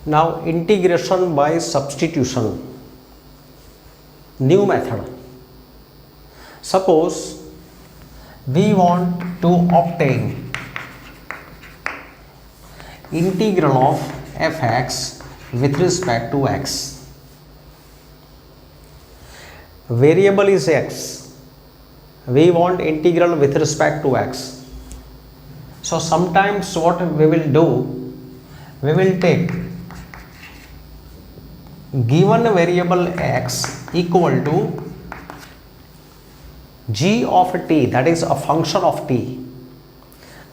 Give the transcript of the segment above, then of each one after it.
Now integration by substitution, new method. Suppose we want to obtain integral of fx with respect to x. Variable is x. We want integral with respect to x. So sometimes what we will do, we will take given variable x equal to g of t, that is a function of t.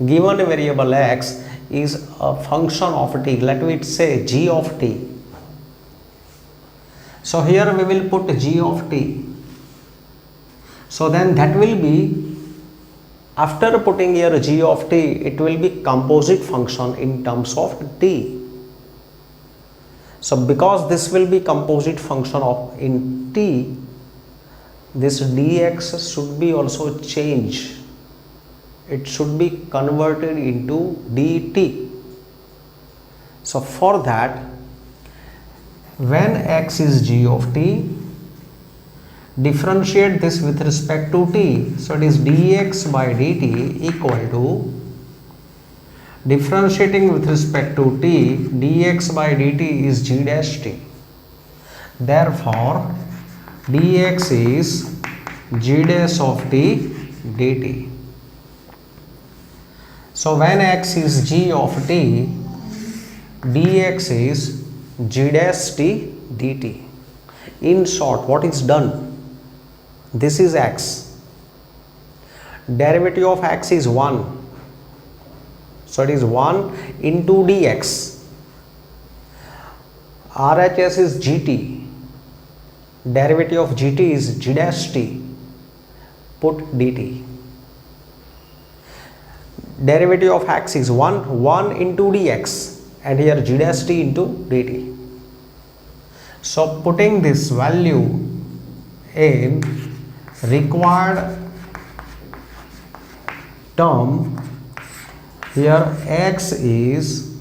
Given variable x is a function of t, let me say g of t. So here we will put g of t. So then that will be, after putting here g of t, it will be composite function in terms of t. So because this will be composite function of in t, this dx should be also changed. It should be converted into dt. So for that, when x is g of t, differentiate this with respect to t. So it is dx by dt equal to, differentiating with respect to t, dx by dt is g dash t. Therefore dx is g dash of t dt. So when x is g of t, dx is g dash t dt. In short, what is done? This is x. Derivative of x is 1. So it is 1 into dx. RHS is gt. Derivative of gt is g dash t. Put dt. Derivative of x is 1 into dx, and here g dash t into dt. So putting this value in required term, here x is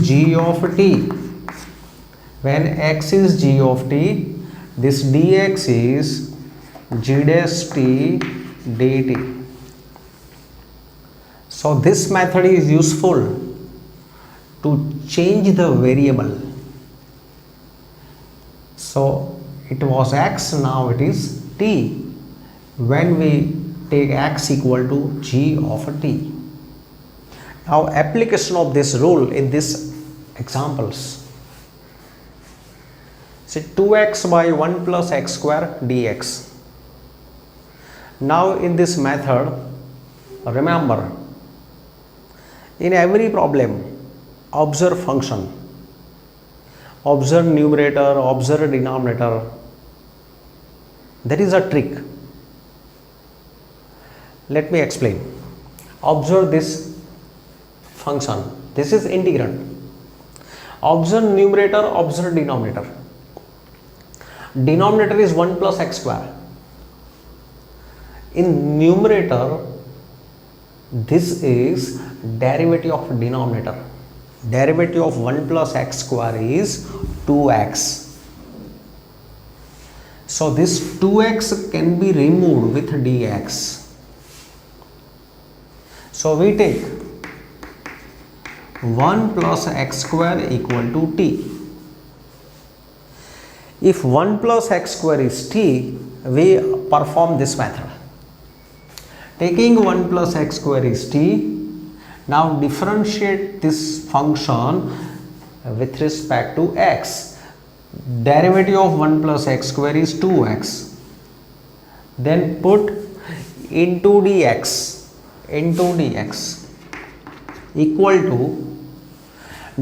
g of t. When x is g of t, this dx is g dash t dt. So this method is useful to change the variable. So it was x, now it is t, when we take x equal to g of t. Now application of this rule in these examples. Say 2x by 1 plus x square dx. Now in this method, remember, in every problem, observe function, observe numerator, observe denominator. That is a trick. Let me explain. Observe this function. This is integrand. Observe numerator, observe denominator. Denominator is 1 plus x square. In numerator, this is derivative of denominator. Derivative of 1 plus x square is 2x. So this 2x can be removed with dx. So we take 1 plus x square equal to t. If 1 plus x square is t, we perform this method. Taking 1 plus x square is t, now differentiate this function with respect to x. Derivative of 1 plus x square is 2x. Then put into dx equal to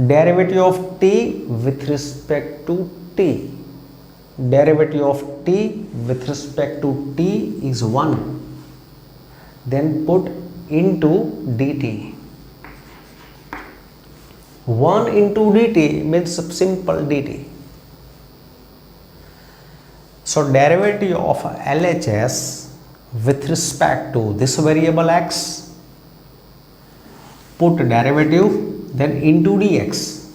derivative of t with respect to t. Derivative of t with respect to t is 1. Then put into dt. 1 into dt means simple dt. So derivative of LHS with respect to this variable x, put derivative, then into dx.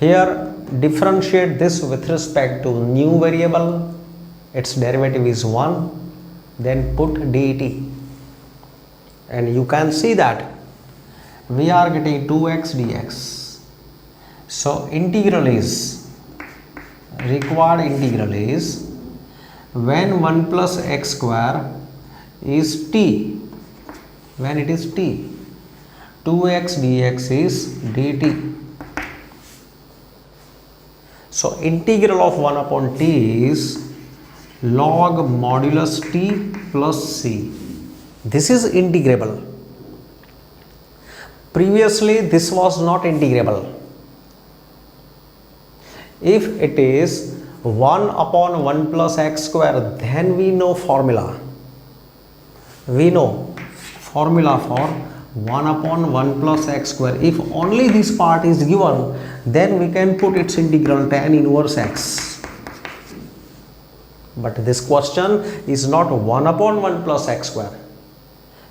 Here differentiate this with respect to new variable, its derivative is 1, then put dt, and you can see that we are getting 2x dx. So integral is, required integral is, when 1 plus x square is t, when it is t, 2x dx is dt. So integral of 1 upon t is log modulus t plus c. This is integrable. Previously this was not integrable. If it is 1 upon 1 plus x square, then we know formula. We know formula for 1 upon 1 plus x square. If only this part is given, then we can put its integral tan inverse x. But this question is not 1 upon 1 plus x square.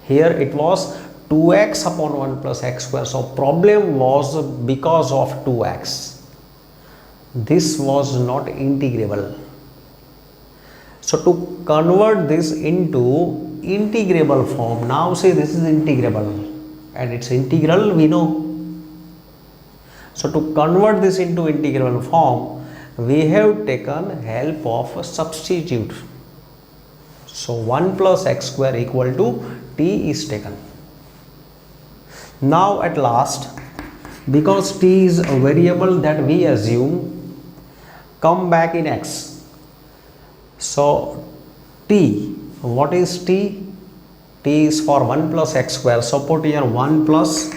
Here it was 2x upon 1 plus x square. So problem was because of 2x. This was not integrable. So to convert this into integrable form, now say this is integrable and its integral we know. So to convert this into integral form, we have taken help of a substitute. So 1 plus x square equal to t is taken. Now at last, because t is a variable that we assume, come back in x. So t, what is t? T is for 1 plus x square. So put here 1 plus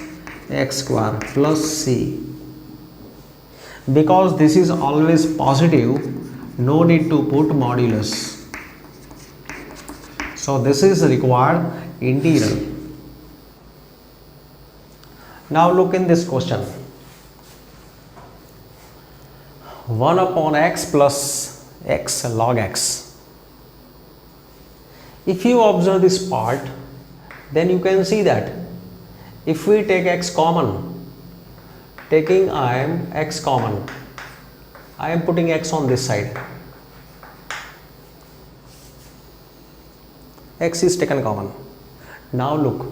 x square plus c. Because this is always positive, no need to put modulus. So this is required integral. Now look in this question. 1 upon x plus x log x. If you observe this part, then you can see that if we take x common, taking I am x common, I am putting x on this side, x is taken common. Now look,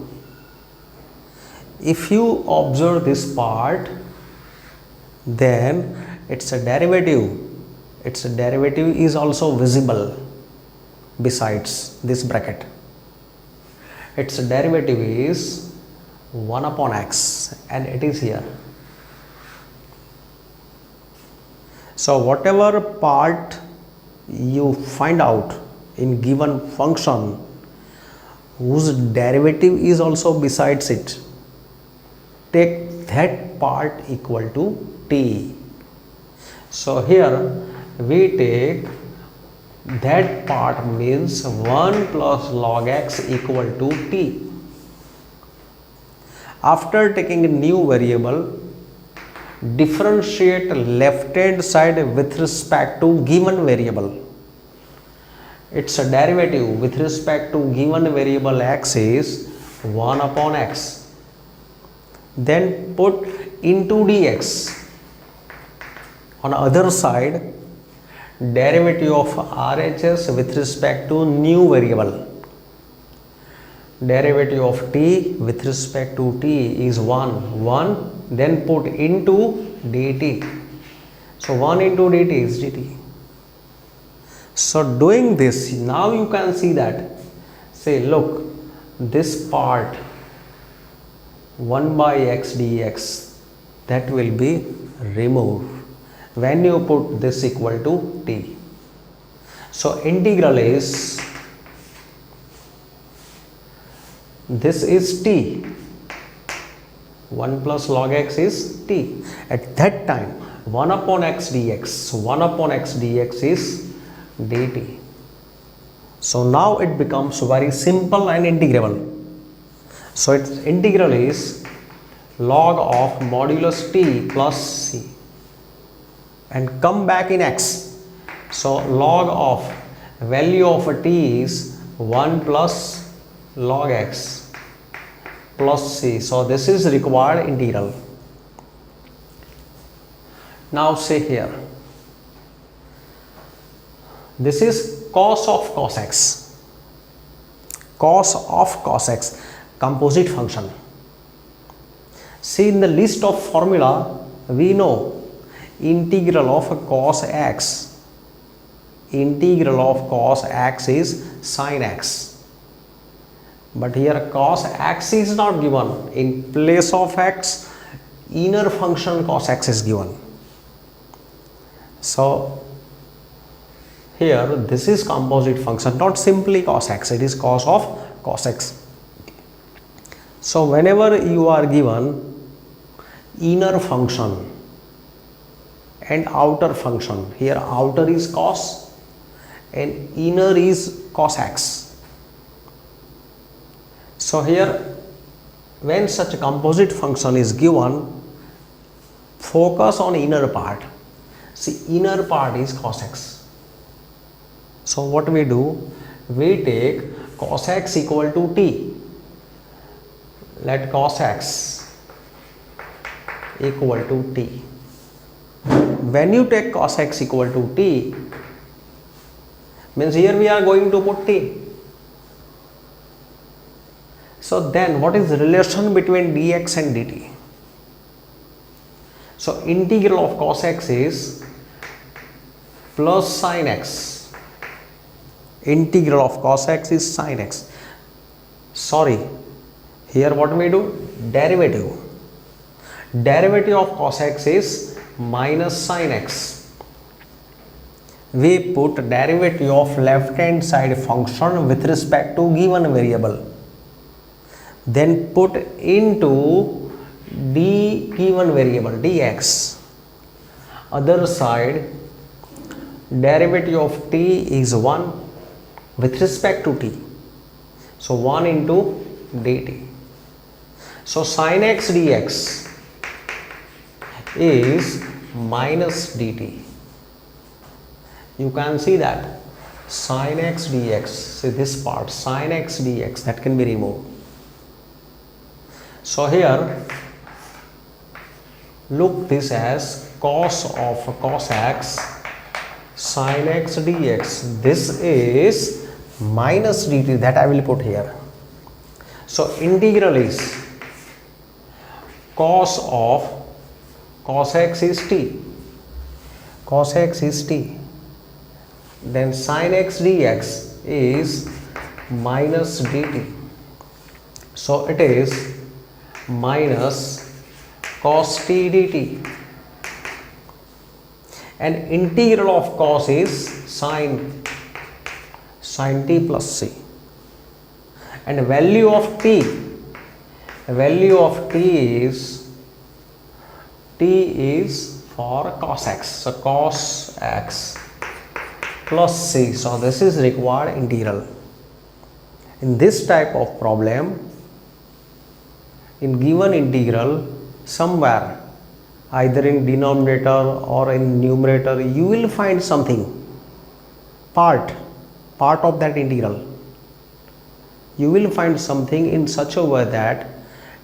if you observe this part, then its a derivative, its a derivative is also visible besides this bracket. Its derivative is 1 upon x and it is here. So whatever part you find out in given function whose derivative is also besides it, take that part equal to t. So here we take that part means 1 plus log x equal to t. After taking a new variable, differentiate left hand side with respect to given variable. Its a derivative with respect to given variable x is 1 upon x. Then put into dx. On the other side, derivative of RHS with respect to new variable. Derivative of t with respect to t is 1, then put into dt. So 1 into dt is dt. So doing this, now you can see that, say look, this part 1 by x dx, that will be removed when you put this equal to t. So integral is, this is t, 1 plus log x is t. At that time 1 upon x dx, 1 upon x dx is dt. So now it becomes very simple and integrable. So its integral is log of modulus t plus c. And come back in x. So log of value of a t is 1 plus log x plus c. So this is required integral. Now see here, this is cos of cos x, cos of cos x, composite function. See, in the list of formula we know integral of cos x, integral of cos x is sin x, but here cos x is not given. In place of x, inner function cos x is given. So here this is composite function, not simply cos x, it is cos of cos x. So whenever you are given inner function and outer function, here outer is cos and inner is cos x. So here when such a composite function is given, focus on inner part. See, inner part is cos x. So what we do, we take cos x equal to t. Let cos x equal to t. When you take cos x equal to t, means here we are going to put t. So then what is the relation between dx and dt? So integral of cos x is plus sin x. Integral of cos x is sin x. Sorry, here what we do? Derivative. Derivative of cos x is minus sin x. We put derivative of left hand side function with respect to given variable. Then put into d given variable dx. Other side, derivative of t is 1 with respect to t. So 1 into dt. So sin x dx is minus dt. You can see that sin x dx, see this part, sin x dx, that can be removed. So here look this as cos of cos x sin x dx. This is minus dt, that I will put here. So integral is cos of cos x is t, cos x is t, then sin x dx is minus dt. So it is minus cos t dt, and integral of cos is sin t plus c, and value of t is for cos x, so cos x plus c. So this is required integral. In this type of problem, in given integral, somewhere either in denominator or in numerator, you will find something, part of that integral. You will find something in such a way that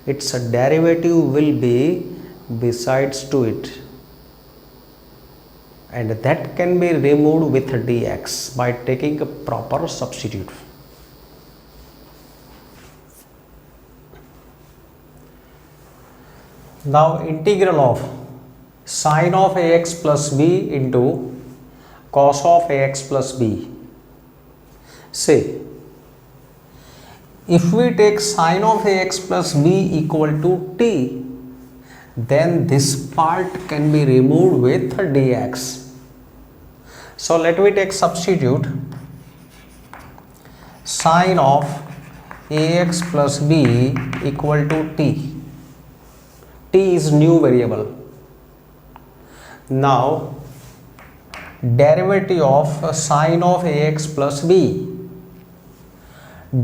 its derivative will be besides to it, and that can be removed with dx by taking a proper substitute. Now integral of sin of ax plus b into cos of ax plus b. Say, if we take sin of ax plus b equal to t, then this part can be removed with dx. So let me take substitute. Sin of ax plus b equal to t. T is new variable. Now derivative of sin of ax plus b.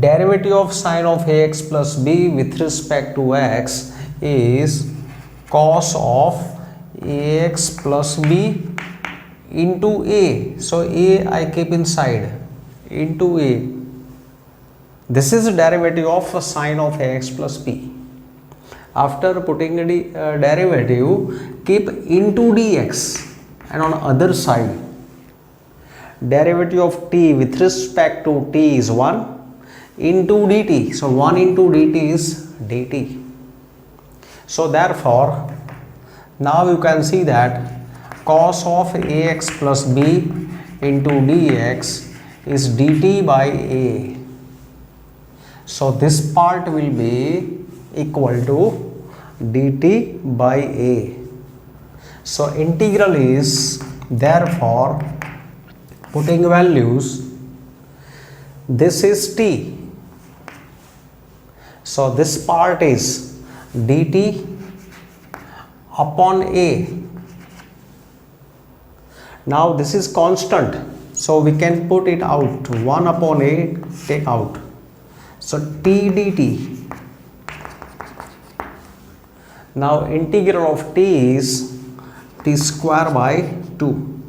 Derivative of sin of ax plus b with respect to x is cos of ax plus b into a. So a I keep inside, into a. This is derivative of sin of ax plus b. After putting the derivative, keep into dx, and on other side, derivative of t with respect to t is 1 into dt. So 1 into dt is dt. So therefore, now you can see that cos of ax plus b into dx is dt by a. So this part will be equal to dt by a. So integral is, therefore, putting values, this is t. So this part is dt upon a. Now this is constant, so we can put it out. 1 upon a, take out. So t dt. Now integral of t is t square by 2.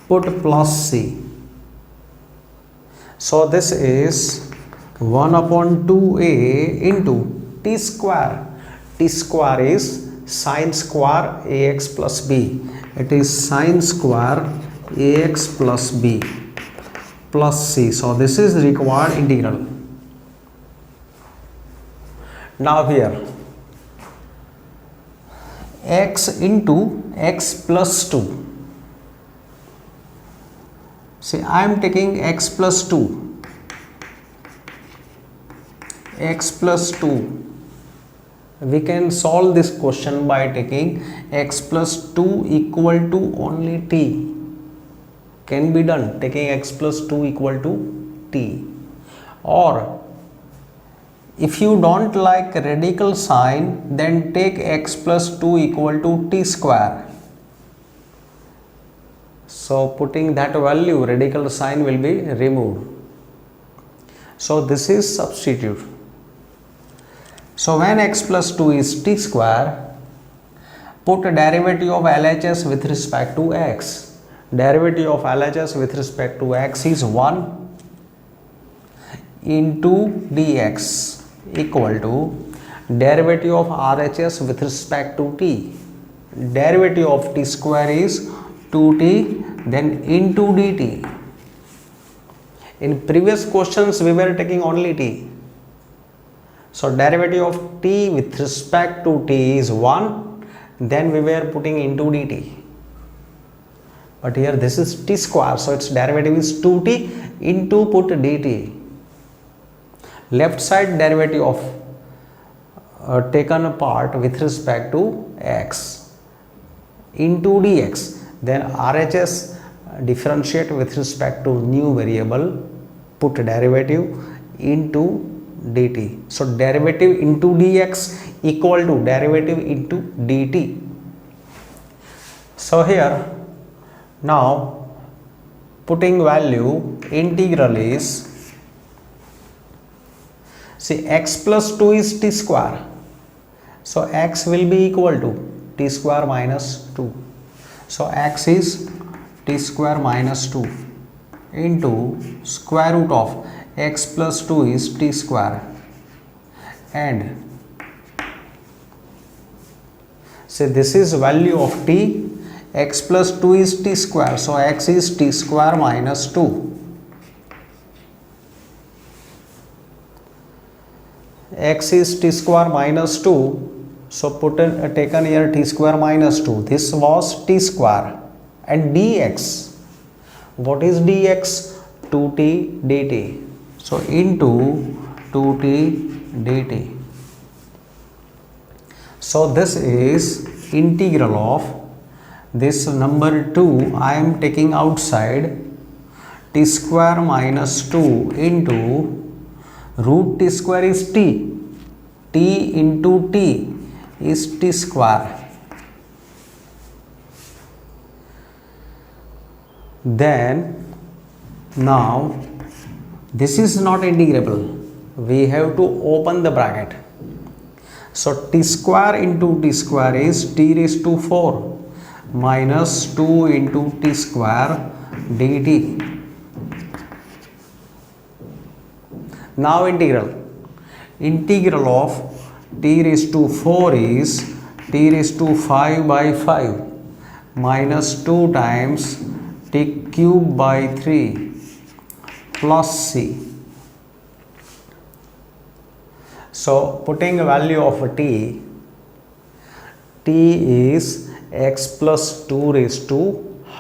Put plus c. So this is 1 upon 2a into t square. T square is sine square ax plus b. It is sine square ax plus b plus c. So this is required integral. Now here, x into x plus 2. See, I am taking x plus 2. X plus 2. We can solve this question by taking x plus 2 equal to only t. Can be done, taking x plus 2 equal to t. Or if you don't like radical sign, then take x plus 2 equal to t square. So putting that value, radical sign will be removed. So this is substitute. So when x plus 2 is t square, put a derivative of LHS with respect to x. Derivative of LHS with respect to x is 1 into dx equal to derivative of RHS with respect to t. Derivative of t square is 2t, then into dt. In previous questions we were taking only t. So derivative of t with respect to t is 1, then we were putting into dt. But here this is t square, so its derivative is 2t into put dt. Left side derivative of taken part with respect to x into dx. Then RHS differentiate with respect to new variable, put derivative into dt. So derivative into dx equal to derivative into dt. So here now putting value, integral is, see, x plus 2 is t square. So x will be equal to t square minus 2. So x is t square minus 2 into square root of x plus 2 is t square, and say this is value of t, x plus 2 is t square, so x is t square minus 2. X is t square minus 2, so taken here t square minus 2. This was t square, and dx, what is dx? 2t dt. So into 2t dt. So this is integral of this number 2 I am taking outside, t square minus 2 into root t square is t. T into t is t square. Then now this is not integrable. We have to open the bracket. So t square into t square is t raised to 4 minus 2 into t square dt. Now integral of t raised to 4 is t raised to 5 by 5 minus 2 times t cube by 3 plus c. So putting a value of t is x plus 2 raised to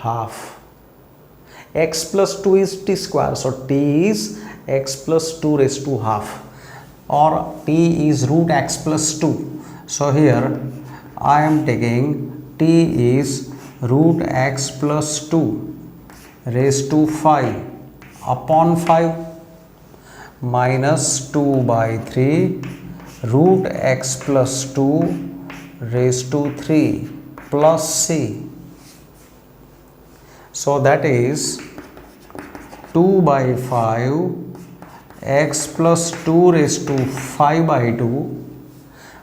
half. X plus 2 is t square, so t is x plus 2 raised to half, or t is root x plus 2. So here I am taking t is root x plus 2 raised to 5 upon 5 minus 2 by 3 root x plus 2 raised to 3 plus c. So that is 2 by 5 x plus 2 raised to 5 by 2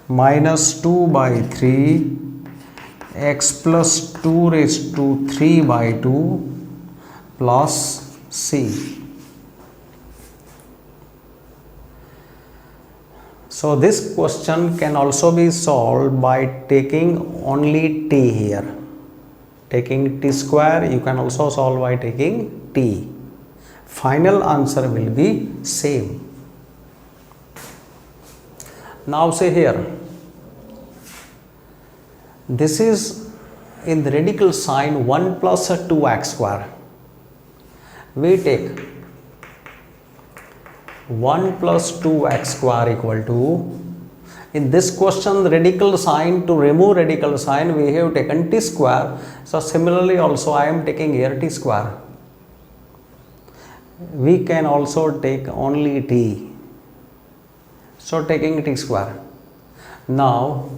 minus 2 by 3 x plus 2 raised to 3 by 2 plus c. So this question can also be solved by taking only t here. Taking t square, you can also solve by taking t. Final answer will be same. Now say here, this is in the radical sign 1 plus 2x square. We take 1 plus 2x square equal to, in this question radical sign, to remove radical sign we have taken t square. So similarly also I am taking here t square. We can also take only t, so taking t square. Now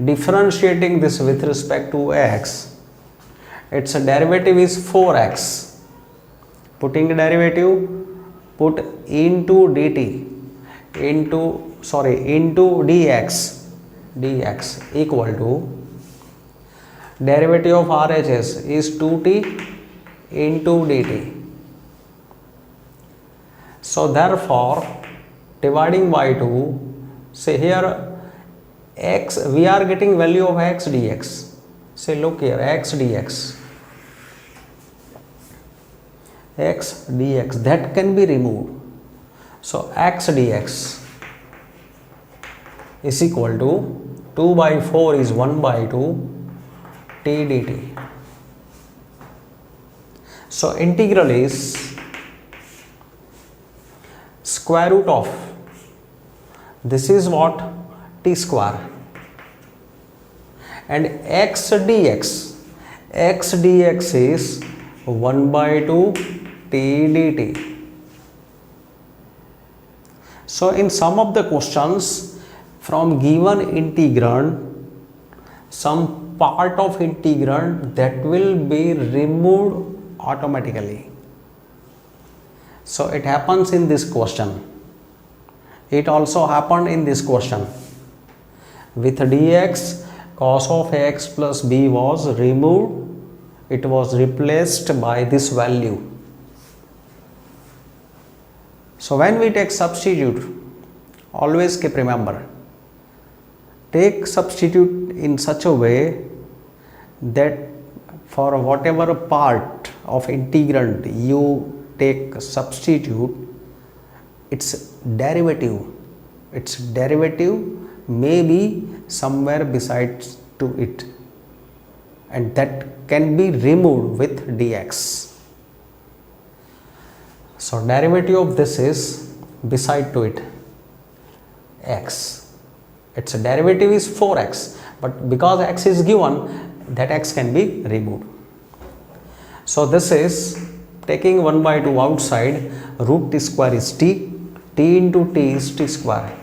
differentiating this with respect to x, its derivative is 4x. Putting derivative, put into dt into dx equal to derivative of RHS is 2t into dt. So therefore dividing by 2, say here x, we are getting value of x dx. Say look here, x dx that can be removed. So x dx is equal to 2 by 4 is 1 by 2 t dt. So integral is square root of, this is what, t square, and x dx is 1 by 2 t dt. So in some of the questions, from given integrand, some part of integrand that will be removed automatically. So it happens in this question. It also happened in this question. With dx, cos of x plus b was removed. It was replaced by this value. So when we take substitute, always keep remember, take substitute in such a way that for whatever part of integrand you take substitute, its derivative may be somewhere besides to it, and that can be removed with dx. So derivative of this is beside to it x. Its derivative is 4x, but because x is given, that x can be removed. So this is taking 1 by 2 outside, root t square is t into t is t square.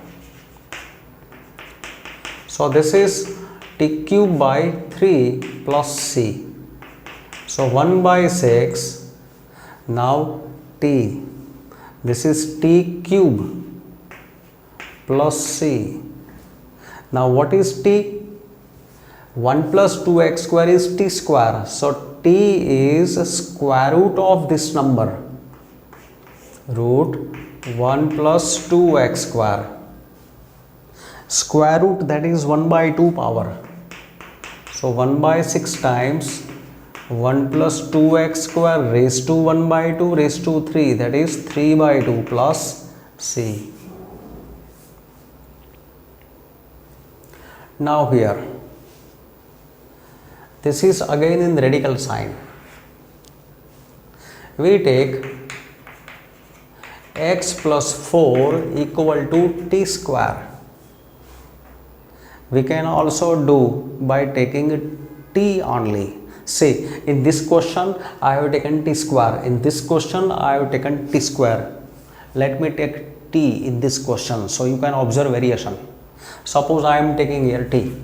So this is t cube by 3 plus c. So 1 by 6, now t, this is t cube plus c. Now what is t? 1 plus 2x square is t square. So t is square root of this number, root 1 plus 2x square. square root, that is 1 by 2 power. So 1 by 6 times 1 plus 2x square raised to 1 by 2 raised to 3, that is 3 by 2 plus c. Now here, this is again in radical sign. We take x plus 4 equal to t square. We can also do by taking t only. See, in this question I have taken t square, in this question I have taken t square. Let me take t in this question, so you can observe variation. Suppose I am taking here t.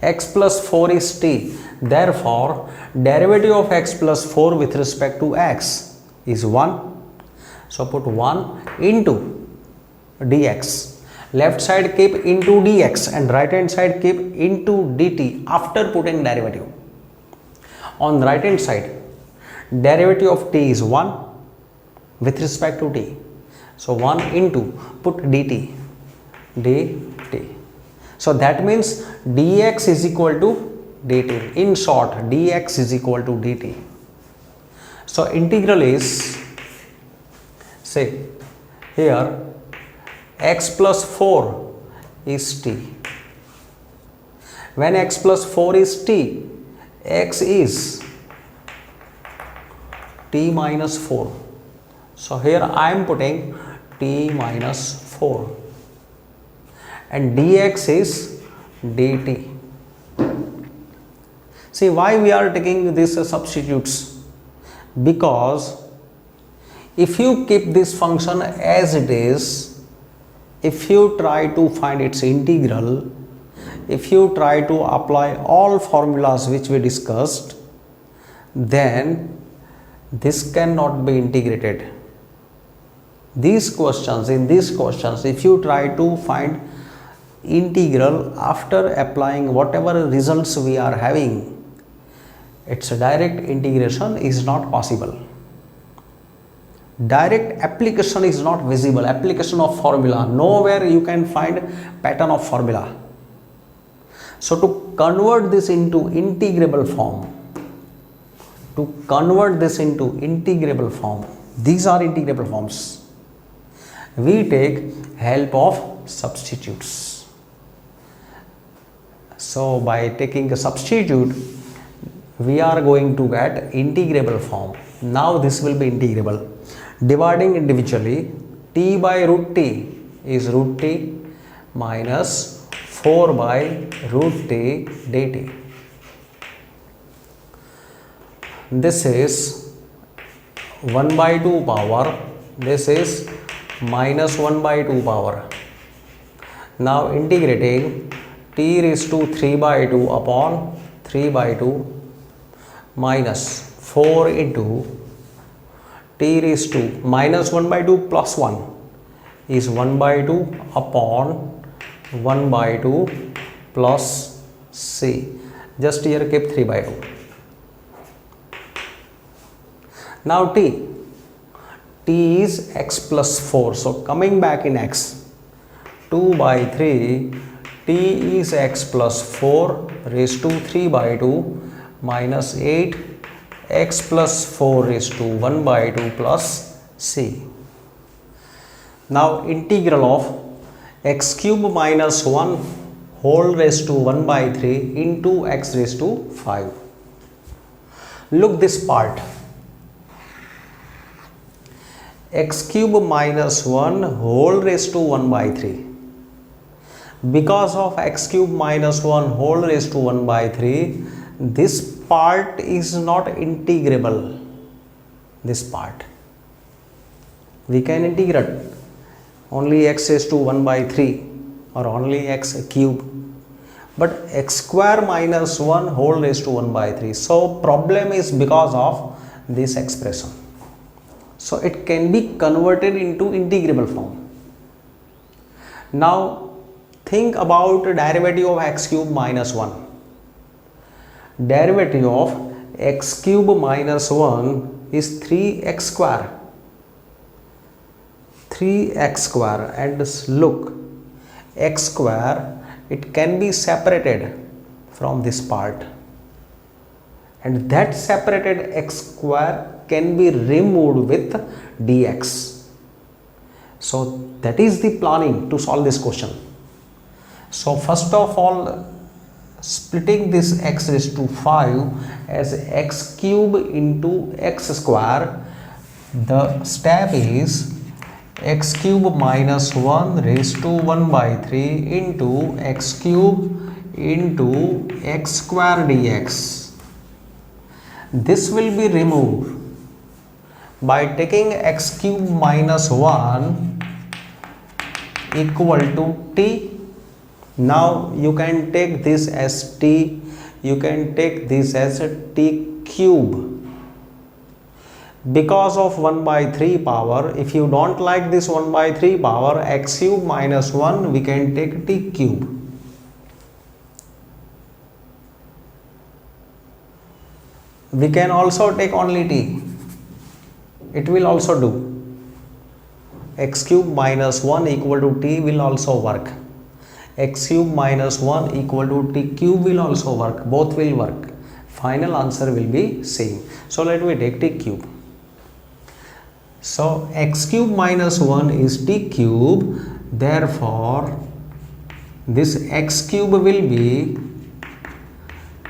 X plus 4 is t, therefore derivative of x plus 4 with respect to x is 1. So put 1 into dx. Left side keep into dx and right hand side keep into dt after putting derivative. On right hand side, derivative of t is 1 with respect to t. So 1 into, put dt. So that means dx is equal to dt. In short, dx is equal to dt. So integral is, say here, x plus 4 is t. When x plus 4 is t, x is t minus 4. So here I am putting t minus 4 and dx is dt. See why we are taking these substitutes? Because if you keep this function as it is, if you try to find its integral, if you try to apply all formulas which we discussed, then this cannot be integrated. In these questions, if you try to find integral after applying whatever results we are having, its direct integration is not possible. Direct application is not visible. Application of formula, nowhere you can find pattern of formula. So to convert this into integrable form, these are integrable forms, we take help of substitutes. So by taking a substitute, we are going to get integrable form. Now this will be integrable. Dividing individually, t by root t is root t minus 4 by root t dt. This is 1 by 2 power, this is minus 1 by 2 power. Now integrating, t raised to 3 by 2 upon 3 by 2 minus 4 into t raised to minus 1 by 2 plus 1 is 1 by 2 upon 1 by 2 plus c. Just here keep 3 by 2. Now t is x plus 4. So coming back in x, 2 by 3, t is x plus 4 raised to 3 by 2 minus 8 x plus 4 raised to 1 by 2 plus c. Now integral of x cube minus 1 whole raised to 1 by 3 into x raised to 5. Look this part. X cube minus 1 whole raised to 1 by 3. Because of x cube minus 1 whole raised to 1 by 3, this part is not integrable. This part we can integrate only x raised to 1 by 3 or only x cube, but x square minus 1 whole raised to 1 by 3. So problem is because of this expression. So it can be converted into integrable form. Now think about derivative of x cube minus 1. Derivative of x cube minus 1 is 3x square. 3x square, and look, x square, it can be separated from this part, and that separated x square can be removed with dx. So that is the planning to solve this question. So first of all, splitting this x raised to 5 as x cube into x square, the step is x cube minus 1 raised to 1 by 3 into x cube into x square dx. This will be removed by taking x cube minus 1 equal to t. Now you can take this as t, you can take this as t cube. Because of 1 by 3 power, if you don't like this 1 by 3 power, x cube minus 1, we can take t cube. We can also take only t. It will also do. X cube minus 1 equal to t will also work. X cube minus 1 equal to t cube will also work. Both will work. Final answer will be same. So let me take t cube. So x cube minus 1 is t cube. Therefore, this x cube will be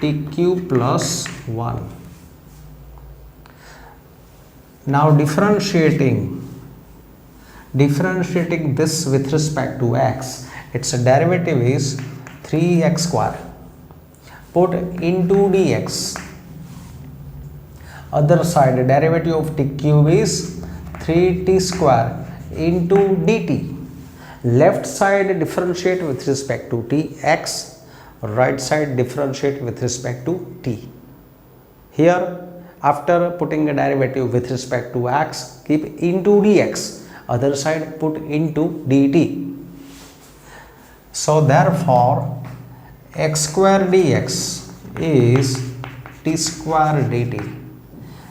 t cube plus 1. Now differentiating this with respect to x, its derivative is 3x square. Put into dx. Other side, derivative of t cube is 3t square into dt. Left side differentiate with respect to t x, right side differentiate with respect to t. Here, after putting a derivative with respect to x, keep into dx, other side put into dt. So therefore, x square dx is t square dt.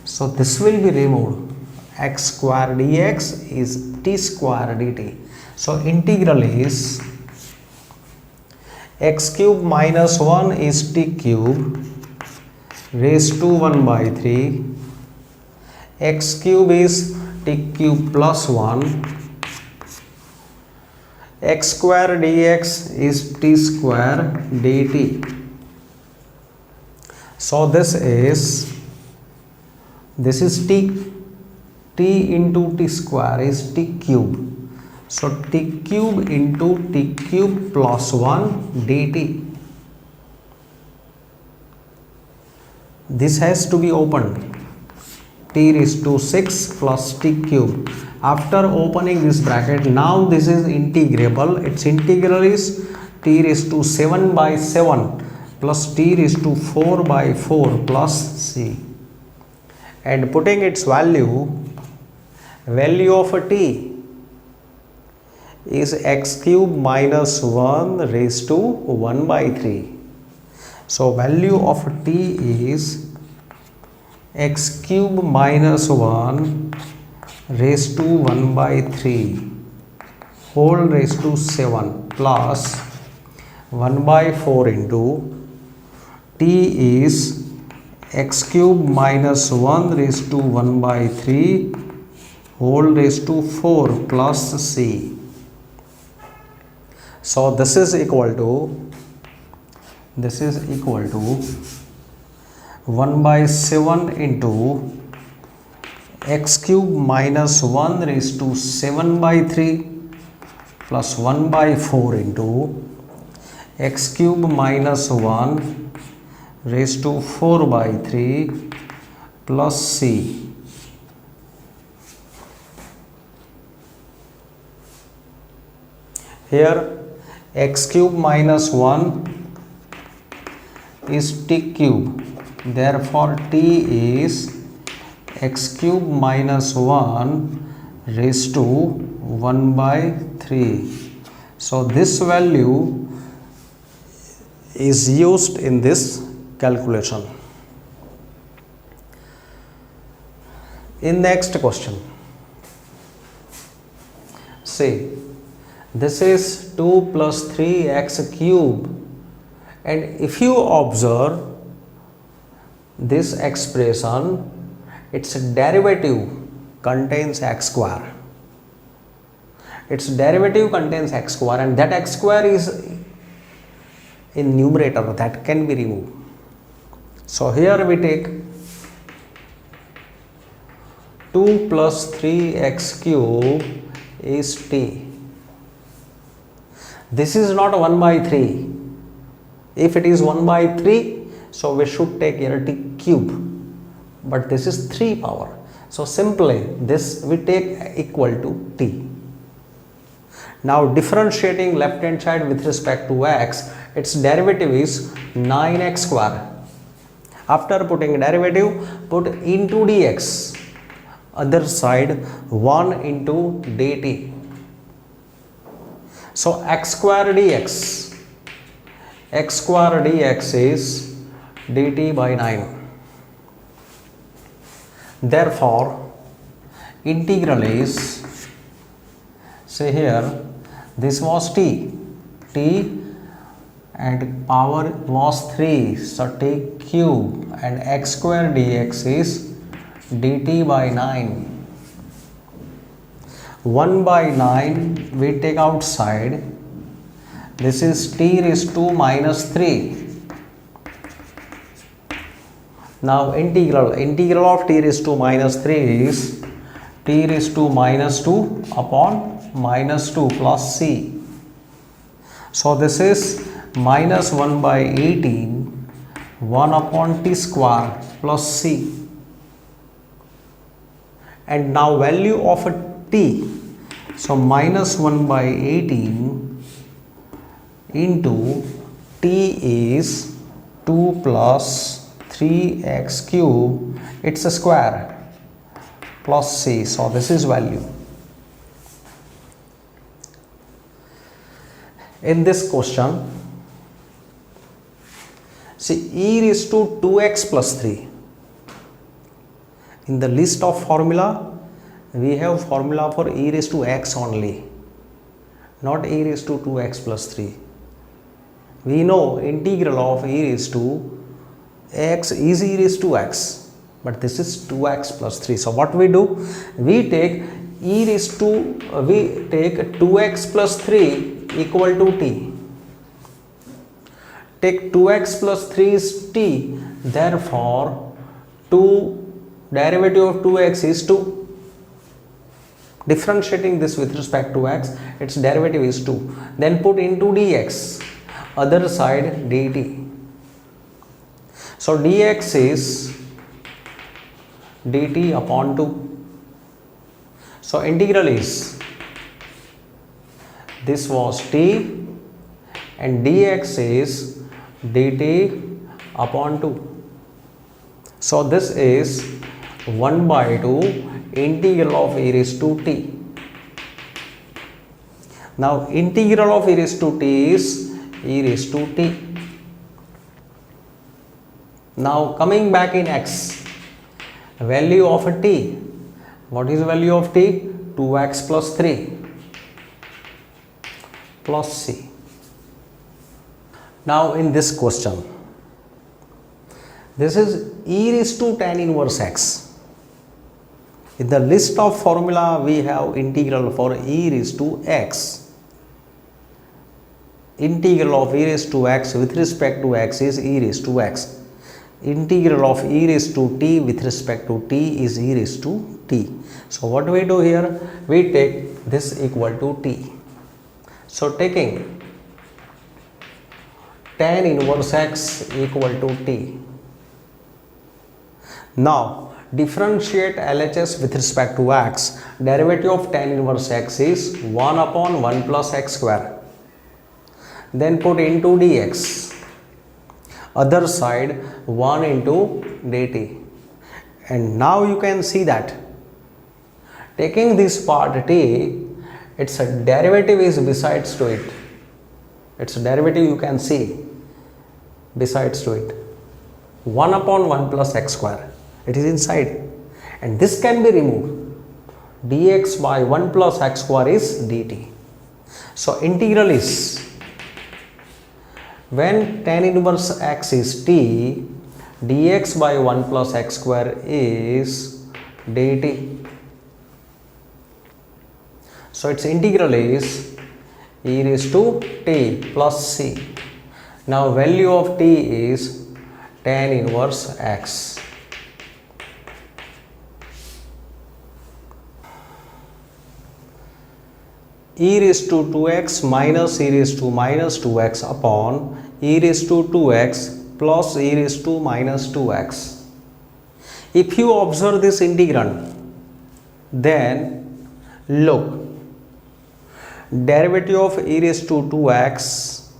So this will be removed. X square dx is t square dt. So integral is x cube minus 1 is t cube raised to 1 by 3. X cube is t cube plus 1. X square dx is t square dt. So this is t into t square is t cube. So t cube into t cube plus 1 dt. This has to be opened. T raised to 6 plus t cube. After opening this bracket, now this is integrable. Its integral is t raised to 7 by 7 plus t raised to 4 by 4 plus c. And putting its value of a t is x cube minus 1 raised to 1 by 3. So value of t is x cube minus 1 raised to 1 by 3 whole raised to 7 plus 1 by 4 into t is x cube minus 1 raised to 1 by 3 whole raised to 4 plus c. So this is equal to 1 by 7 into x cube minus 1 raised to 7 by 3 plus 1 by 4 into x cube minus 1 raised to 4 by 3 plus c. Here x cube minus 1 is t cube. Therefore, t is x cube minus 1 raised to 1 by 3. So this value is used in this calculation. In next question, say This is 2 plus 3x cube, and if you observe this expression, its derivative contains x square. Its derivative contains x square, and that x square is in numerator, that can be removed. So here we take 2 plus 3x cube is t. This is not 1 by 3. If it is 1 by 3, so we should take here t cube, but this is 3 power. So simply this we take equal to t. Now differentiating left hand side with respect to x, its derivative is 9x square. After putting derivative, put into dx, other side 1 into dt. So x square dx, x square dx is dt by 9. Therefore integral is, say here, this was t and power was 3, so t cube, and x square dx is dt by 9. 1 by 9 we take outside, this is t raised to minus 3. Now integral of t raised to minus 3 is t raised to minus 2 upon minus 2 plus c. So this is minus 1 by 18, 1 upon t square plus c. And now value of a t, so minus 1 by 18 into t is 2 plus 3x cube, it's a square, plus c. So this is value. In this question, see, e raised to 2x plus 3. In the list of formula, we have formula for e raised to x only, not e raised to 2x plus 3. We know integral of e raised to x is e raised to x, but this is 2x plus 3. So what we do? We take e raised to, we take 2x plus 3 equal to t. Take 2x plus 3 is t, therefore 2 derivative of 2x is 2. Differentiating this with respect to x, its derivative is 2. Then put into dx, other side dt. So dx is dt upon 2. So integral is, this was t and dx is dt upon 2. So this is 1 by 2 integral of e raised to t. Now integral of e raised to t is e raised to t. Now coming back in x, value of a t, what is value of t? 2x plus 3 plus c. Now in this question, this is e raised to tan inverse x. In the list of formula, we have integral for e raised to x. Integral of e raised to x with respect to x is e raised to x. Integral of e raised to t with respect to t is e raised to t. So what we do here? We take this equal to t. So taking tan inverse x equal to t. Now differentiate LHS with respect to x. Derivative of tan inverse x is 1 upon 1 plus x square. Then put into dx, other side 1 into dt. And now you can see that taking this part t, its derivative is besides to it. Its derivative you can see besides to it. 1 upon 1 plus x square. It is inside, and this can be removed. Dx by 1 plus x square is dt. So integral is, when tan inverse x is t, dx by 1 plus x square is dt. So its integral is e raised to t plus c. Now value of t is tan inverse x. E raised to 2x minus e raised to minus 2x upon e raised to 2x plus e raised to minus 2x. If you observe this integrand, then look, derivative of e raised to 2x,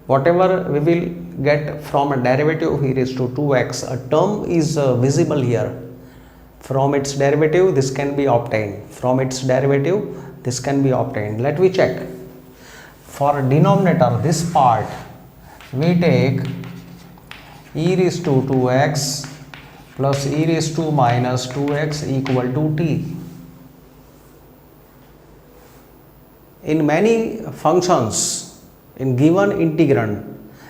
whatever we will get from a derivative of e raised to 2x, a term is visible here. From its derivative this can be obtained. From its derivative this can be obtained. Let me check. For denominator, this part, we take e raised to 2x plus e raised to minus 2x equal to t. In many functions, in given integrand,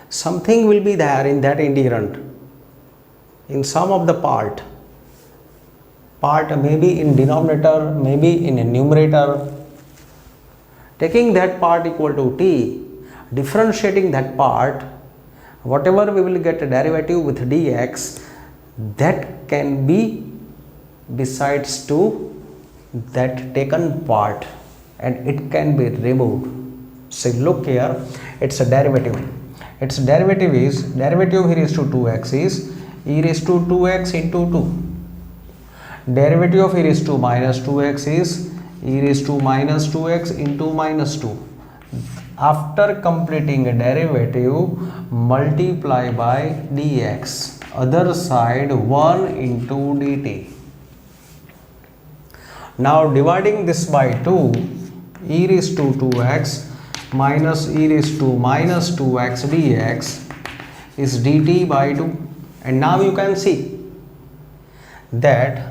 something will be there in that integrand, in some of the part maybe in denominator, maybe in a numerator. Taking that part equal to t, differentiating that part, whatever we will get a derivative with dx, that can be besides to that taken part, and it can be removed. So look here, it's a derivative. Its derivative is, derivative here is to 2x is e raised to 2x into 2. Derivative of e raised to minus 2x is e raised to minus 2x into minus 2. After completing a derivative, multiply by dx, other side 1 into dt. Now dividing this by 2, e raised to 2x minus e raised to minus 2x dx is dt by 2. And now you can see that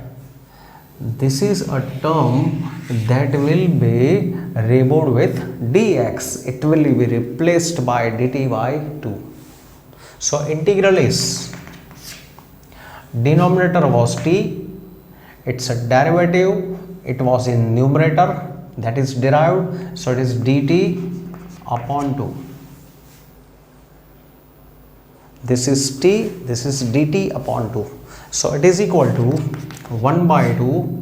this is a term that will be removed with dx. It will be replaced by dt by 2. So integral is, denominator was t, it's a derivative, it was in numerator, that is derived, so it is dt upon 2. This is t, this is dt upon 2. So it is equal to 1 by 2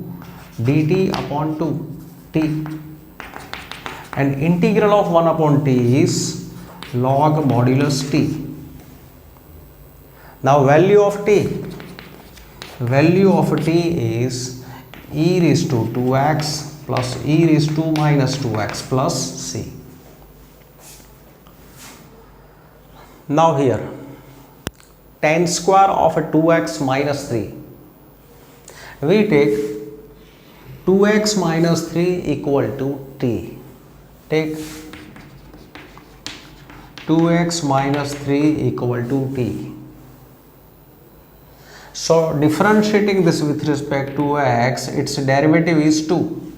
dt upon 2 t, and integral of 1 upon t is log modulus t. Now value of t is e raised to 2x plus e raised to minus 2x plus c. Now here, tan square of 2x minus 3, we take 2x minus 3 equal to t. Take 2x minus 3 equal to t. So differentiating this with respect to x, its derivative is 2.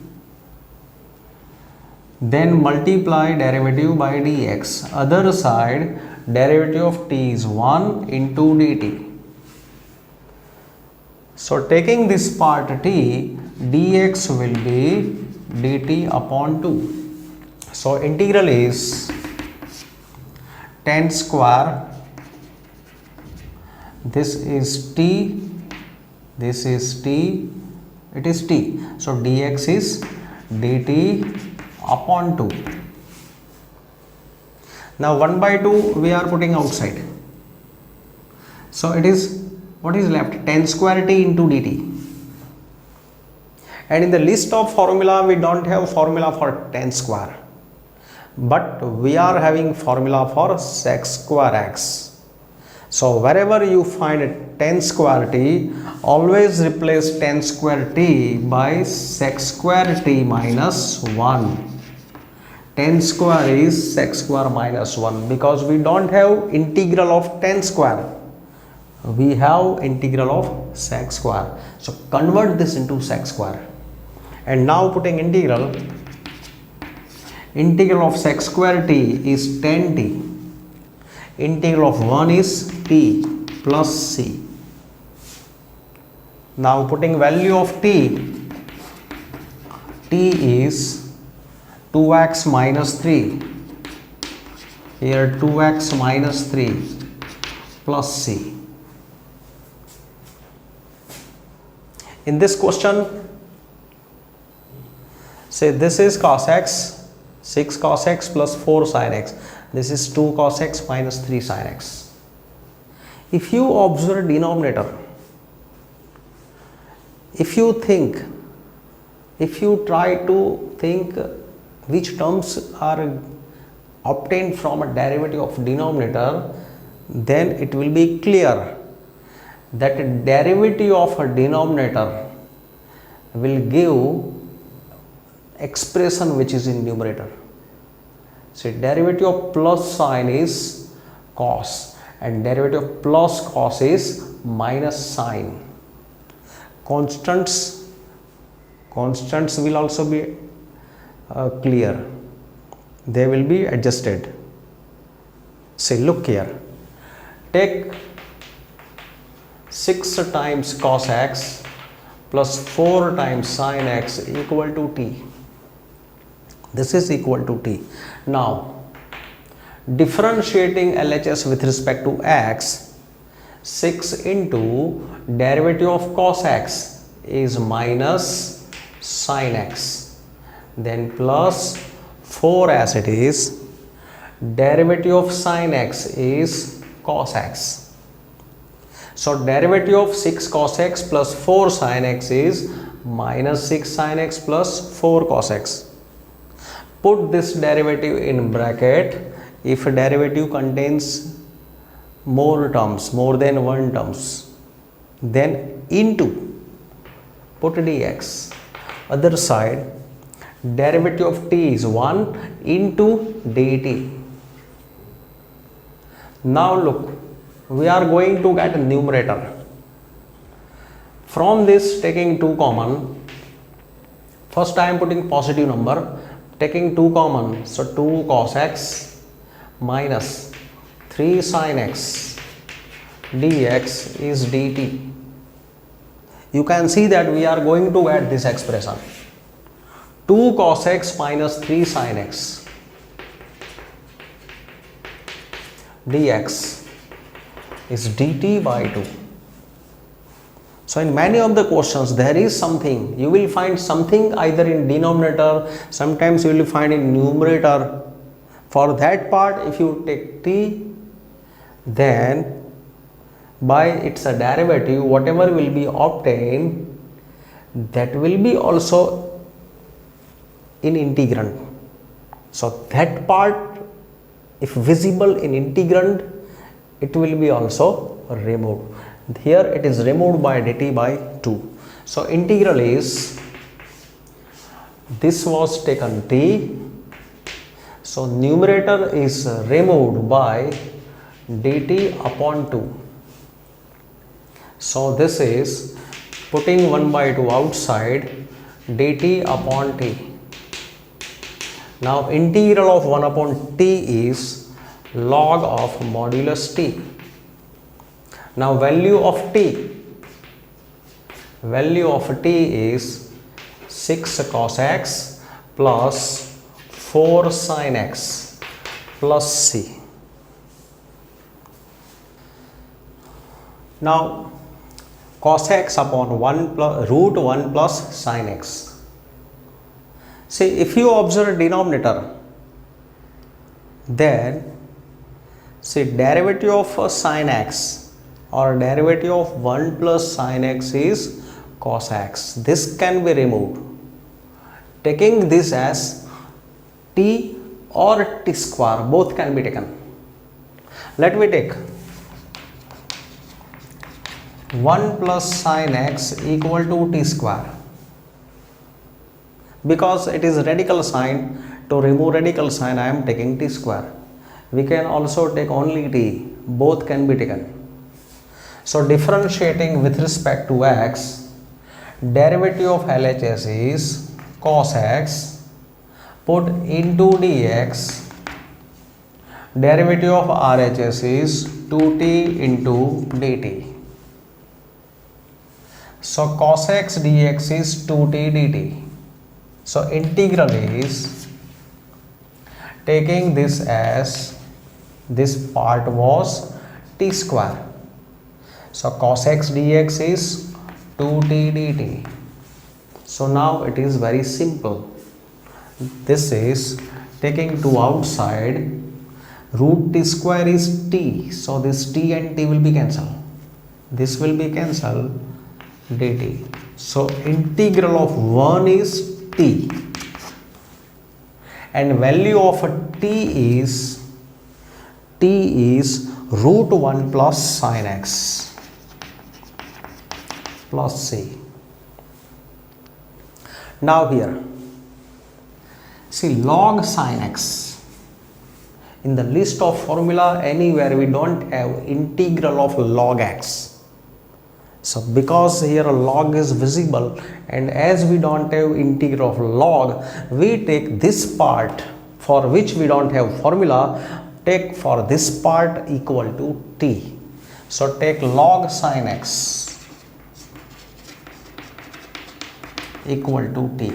Then multiply derivative by dx. Other side, derivative of t is 1 into dt. So taking this part t, dx will be dt upon 2. So integral is tan square, this is t, this is t, it is t. So dx is dt upon 2. Now 1 by 2 we are putting outside. So it is, what is left? Tan square t into dt. And in the list of formula we don't have formula for tan square, but we are having formula for sec square x. So wherever you find tan square t, always replace tan square t by sec square t minus 1. Tan square is sec square minus 1, because we don't have integral of tan square, we have integral of sec square. So convert this into sec square, and now putting integral, Integral of sec square t is 10t. Integral of 1 is t plus c. Now putting value of t is 2x minus 3. Here 2x minus 3 plus c. In this question, say this is cos x, 6 cos x plus 4 sin x. This is 2 cos x minus 3 sin x. If you observe denominator, if you try to think which terms are obtained from a derivative of denominator, then it will be clear that derivative of a denominator will give expression which is in numerator. So derivative of plus sine is cos and derivative of plus cos is minus sine. Constants will also be clear. They will be adjusted. Say look here, take 6 times cos x plus 4 times sin x equal to t. This is equal to t. Now differentiating LHS with respect to x, 6 into derivative of cos x is minus sin x, then plus 4 as it is, derivative of sin x is cos x. So derivative of 6 cos x plus 4 sin x is minus 6 sin x plus 4 cos x. Put this derivative in bracket if derivative contains more terms, more than one terms, then into, put dx. Other side, derivative of t is 1 into dt. Now look, we are going to get a numerator. From this, taking 2 common, first I am putting positive number, taking 2 common, so 2 cos x minus 3 sin x dx is dt. You can see that we are going to get this expression, 2 cos x minus 3 sin x dx is dt by 2. So in many of the questions there is something, you will find something either in denominator, sometimes you will find in numerator. For that part, if you take t, then by its a derivative, whatever will be obtained, that will be also in integrand. So that part, if visible in integrand, it will be also removed. Here it is removed by dt by 2. So integral is, this was taken t, so numerator is removed by dt upon 2. So this is putting 1 by 2 outside, dt upon t. Now integral of 1 upon t is log of modulus t. Now value of t is 6 cos x plus 4 sin x plus c. Now cos x upon 1 plus root 1 plus sin x. See, if you observe denominator, then see derivative of sin x or derivative of 1 plus sin x is cos x. This can be removed. Taking this as t or t square, both can be taken. Let me take 1 plus sin x equal to t square. Because it is radical sign, to remove radical sign I am taking t square. We can also take only t, both can be taken. So differentiating with respect to x, derivative of LHS is cos x put into dx, derivative of RHS is 2t into dt. So cos x dx is 2t dt. So integral is taking this as this part was t square. So cos x dx is 2t dt. So now it is very simple. This is taking 2 outside, root t square is t. So this t and t will be cancelled. This will be cancelled, dt. So integral of 1 is t. And value of t is root 1 plus sin x plus c. Now here, see log sin x. In the list of formula anywhere we don't have integral of log x. So because here a log is visible, and as we don't have integral of log, we take this part for which we don't have formula, take for this part equal to t. So take log sin x equal to t.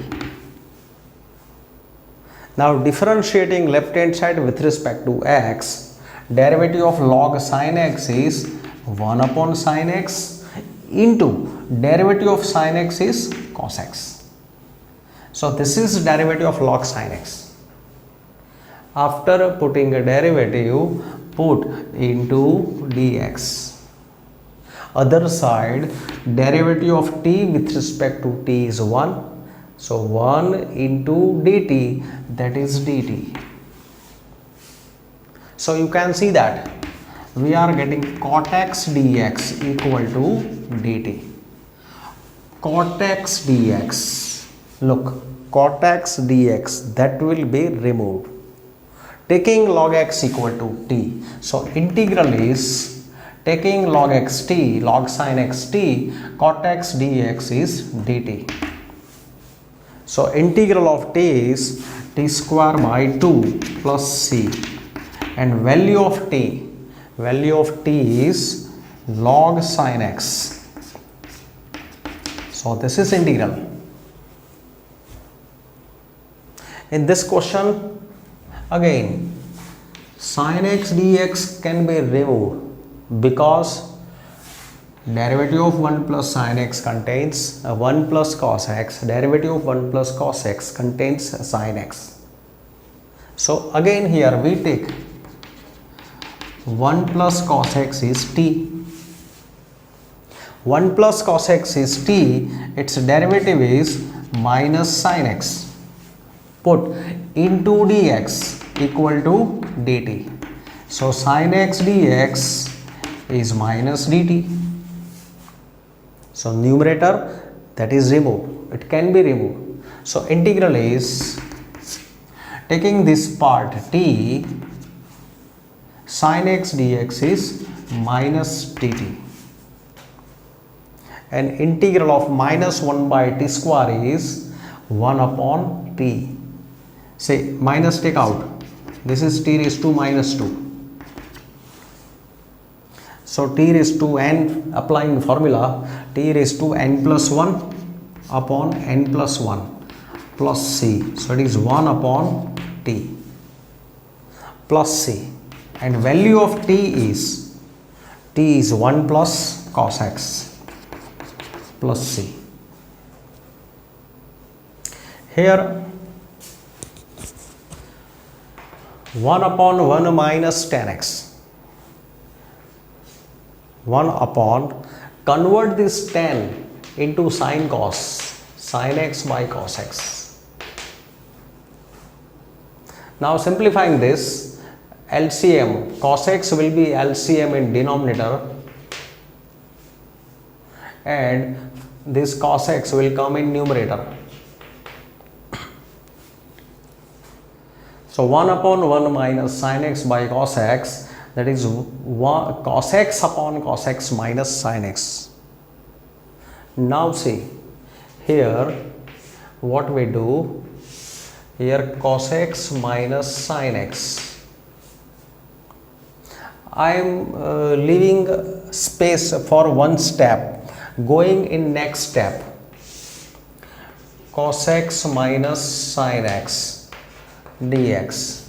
Now differentiating left hand side with respect to x, derivative of log sin x is 1 upon sin x into derivative of sin x is cos x. So this is derivative of log sin x. After putting a derivative, put into dx. Other side, derivative of t with respect to t is 1. So 1 into dt, that is dt. So you can see that we are getting cot x dx equal to dt. Cot x dx, look, cot x dx, that will be removed. Taking log x equal to t. So integral is taking log xt, log sin xt, cot x dx is dt. So integral of t is t square by 2 plus c, and value of t is log sin x. So this is integral. In this question again, sin x dx can be removed because derivative of 1 plus sin x contains 1 plus cos x, derivative of 1 plus cos x contains sin x. So again here we take 1 plus cos x is t. 1 plus cos x is t, its derivative is minus sin x. Put into dx equal to dt. So sin x dx is minus dt. So numerator, that is removed, it can be removed. So integral is taking this part t, sin x dx is minus dt, and integral of minus 1 by t square is 1 upon t. Say minus take out, this is t raised to minus 2. So t raised to n, applying formula, t raised to n plus 1 upon n plus 1 plus c. So it is 1 upon t plus c, and value of t is 1 plus cos x plus c. Here 1 upon 1 minus tan x. 1 upon, convert this tan into sin cos, sin x by cos x. Now simplifying this, LCM, cos x will be LCM in denominator, and this cos x will come in numerator. So 1 upon 1 minus sin x by cos x, that is cos x upon cos x minus sin x. Now see, here what we do, here cos x minus sin x. I am leaving space for one step, going in next step, cos x minus sin x dx.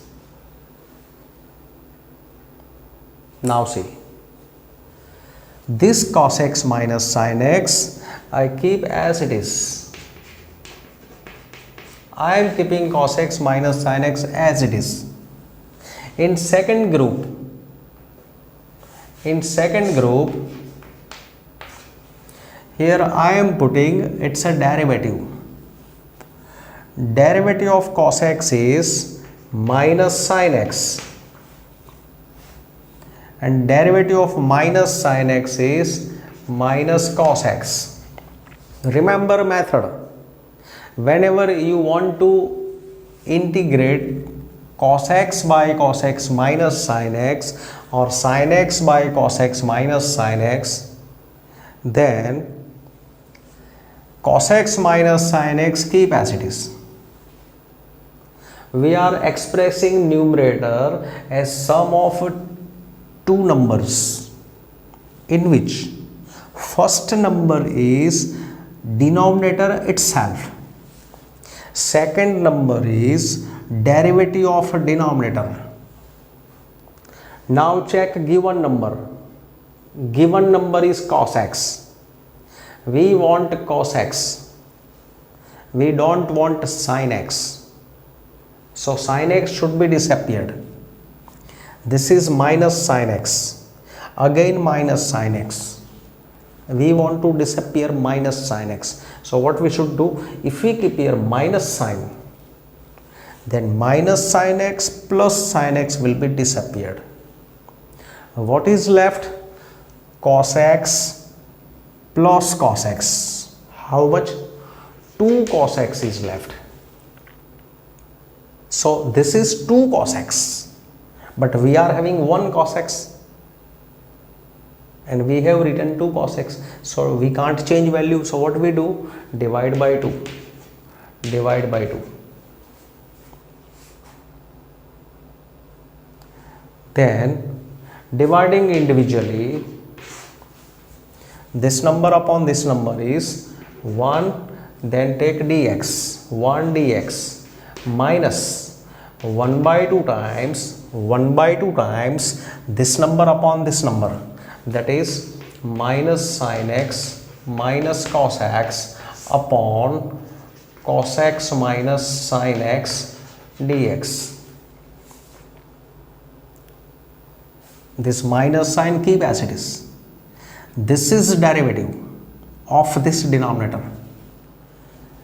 Now see, this cos x minus sin x I keep as it is. I am keeping cos x minus sin x as it is. In second group, here I am putting it's a derivative. Derivative of cos x is minus sin x, and derivative of minus sin x is minus cos x. Remember method. Whenever you want to integrate cos x by cos x minus sin x or sin x by cos x minus sin x, then cos x minus sin x keep as it is. We are expressing numerator as sum of two numbers, in which first number is denominator itself, second number is derivative of denominator. Now check given number. Given number is cos x. We want cos x, we don't want sin x, so sin x should be disappeared. This is minus sin x, again minus sin x. We want to disappear minus sin x. So what we should do, if we keep here minus sign, then minus sin x plus sin x will be disappeared. What is left? Cos x plus cos x. How much? 2 cos x is left. So this is 2 cos x, but we are having 1 cos x and we have written 2 cos x, so we can't change value. So what we do? Divide by 2. Divide by 2. Then dividing individually, this number upon this number is 1, then take dx, 1 dx minus 1 by 2 times 1 by 2 times this number upon this number, that is minus sin x minus cos x upon cos x minus sin x dx. This minus sign keep as it is. This is derivative of this denominator.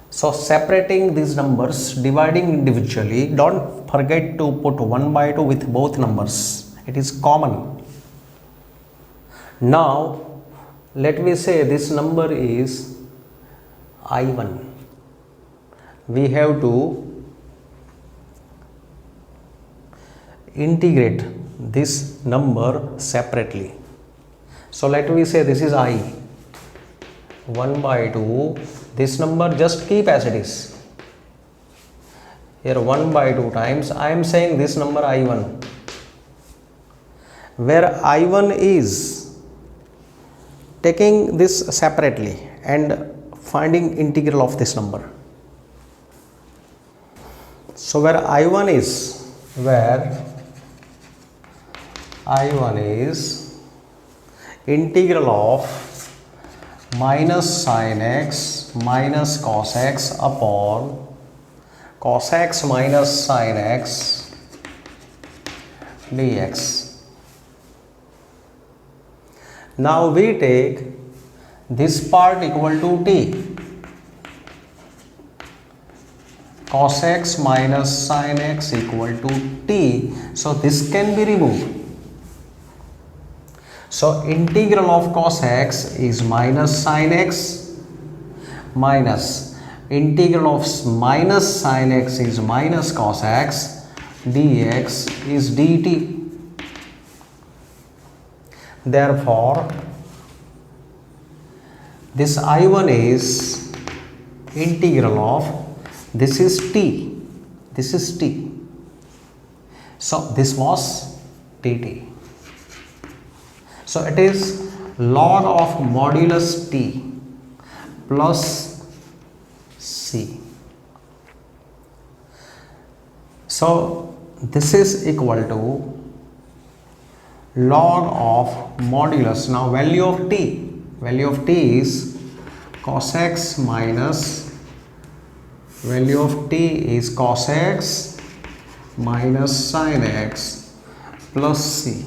So separating these numbers, dividing individually, don't forget to put 1 by 2 with both numbers. It is common. Now let me say this number is I1. We have to integrate this number separately. So let me say this is I, 1 by 2, this number just keep as it is. Here 1 by 2 times, I am saying this number I1, where I1 is taking this separately and finding integral of this number. So where I1 is, integral of minus sin x minus cos x upon cos x minus sin x dx. Now we take this part equal to t, cos x minus sin x equal to t, so this can be removed. So integral of cos x is minus sin x minus integral of minus sin x is minus cos x dx is dt. Therefore this I1 is integral of, this is t, this is t. So this was dt. So it is log of modulus t plus c. So this is equal to log of modulus. Now value of t is cos x minus value of t is cos x minus sin x plus c.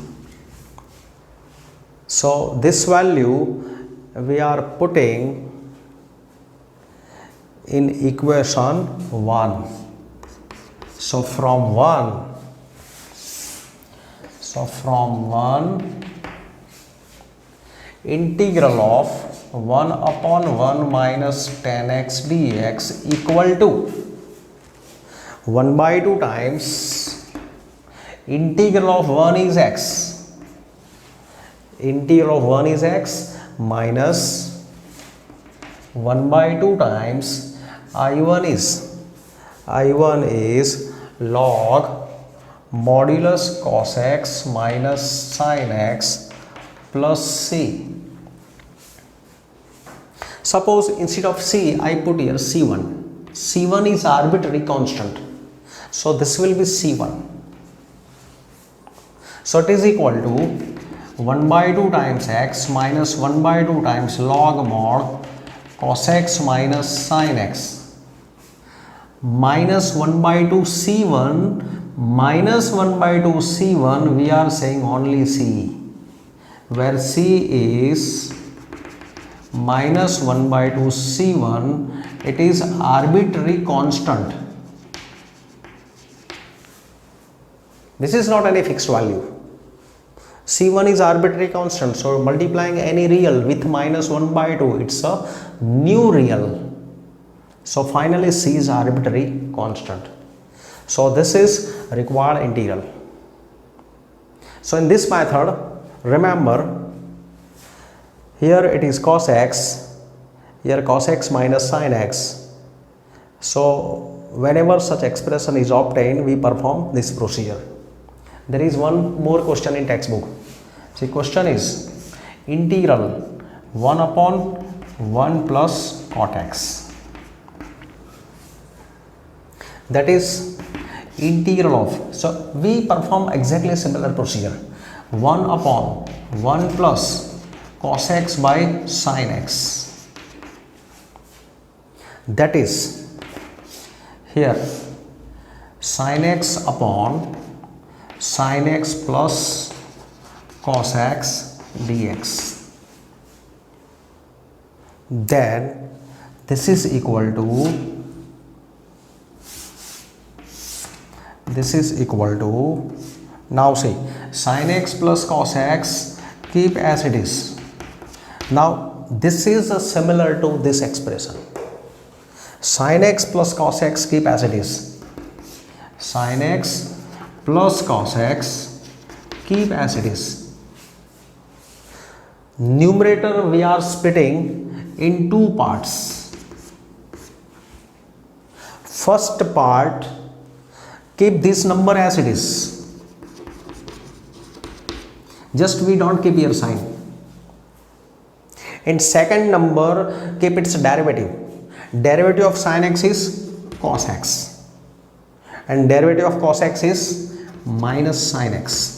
So this value we are putting in equation 1. So from 1 integral of 1 upon 1 minus tan x dx equal to 1 by 2 times integral of 1 is x. Integral of 1 is x minus 1 by 2 times I1 is log modulus cos x minus sin x plus c. Suppose instead of c I put here c1. C1 is arbitrary constant, so this will be c1. So it is equal to 1 by 2 times x minus 1 by 2 times log mod cos x minus sin x minus 1 by 2 c1 minus 1 by 2 c1. We are saying only c, where c is minus 1 by 2 c1. It is arbitrary constant. This is not any fixed value. C1 is arbitrary constant, so multiplying any real with minus 1 by 2, it's a new real. So finally C is arbitrary constant. So this is required integral. So in this method, remember, here it is cos x, here cos x minus sin x. So whenever such expression is obtained, we perform this procedure. There is one more question in textbook. The question is integral 1 upon 1 plus cot x. That is integral of, so we perform exactly similar procedure. 1 upon 1 plus cos x by sin x. That is here sin x upon sin x plus cos x dx. Then this is equal to now see sin x plus cos x keep as it is. Now this is similar to this expression. Sin x plus cos x keep as it is. Sin x plus cos x keep as it is. Numerator we are splitting in two parts. First part, keep this number as it is. Just we don't keep here sign. In second number, keep its derivative. Derivative of sin x is cos x, and derivative of cos x is minus sin x.